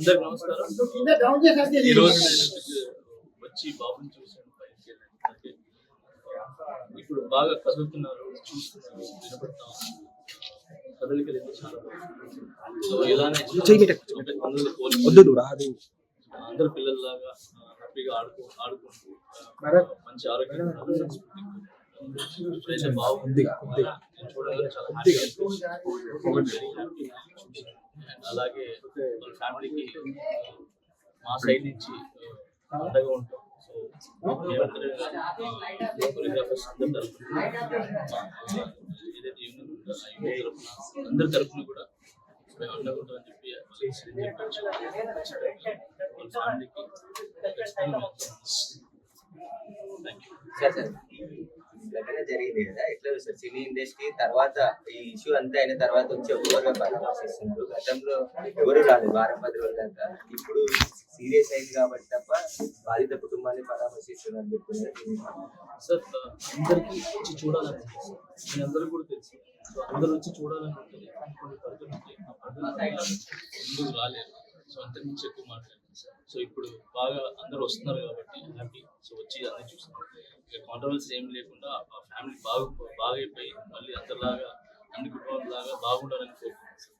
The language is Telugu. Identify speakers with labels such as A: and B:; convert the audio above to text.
A: అందరికి నమస్కారం. ఈరోజు నేను వచ్చి బాబుని చూసాను, బయటికి వెళ్ళాను. ఇప్పుడు బాగా కదులుతున్నారు, చూస్తున్నారు, వినపడతాం. కదలికలు చాలా బాగుంది. సో ఇలానే అందరు పిల్లల్లాగా హ్యాపీగా ఆడుకుంటూ మంచి ఆరోగ్యంగా బాగుంది. చూడగానే చాలా హ్యాపీ. అలాగే వాళ్ళ ఫ్యామిలీకి మా సైడ్ నుంచి అండగా ఉంటాం. సో కొరియోగ్రాఫర్స్ అందరి తరఫున కూడా మేము అండగా ఉంటామని చెప్పి
B: జరిగింది కదా, ఎట్లా సార్ సినీ ఇండస్ట్రీ తర్వాత ఈ ఇష్యూ అంతా అయిన తర్వాత వచ్చి ఎవరుగా పరామర్శిస్తున్నారు? గతంలో ఎవరు రాలేదు వారం 10 రోజుల దాకా. ఇప్పుడు సీరియస్ అయింది కాబట్టి తప్ప బాధిత కుటుంబాన్ని పరామర్శిస్తున్నారు అని చెప్తున్నారు.
A: సార్ అందరికీ వచ్చి చూడాలని మీ అందరూ కూడా తెలుసు. సో అందరూ వచ్చి చూడాలనుకుంటుంది. కొన్ని పరిధులు ముందుకు రాలేదు. సో అంతకుమించి ఎక్కువ మాట్లాడారు సార్. సో ఇప్పుడు బాగా అందరూ వస్తున్నారు కాబట్టి హ్యాపీ. సో వచ్చి అన్నీ చూస్తున్నారు. ఇక కాంట్రవర్సీ ఏం లేకుండా ఆ ఫ్యామిలీ బాగా అయిపోయి మళ్ళీ అందరిలాగా అన్ని కుటుంబాలలాగా బాగుండాలని కోరుకుంటున్నాను.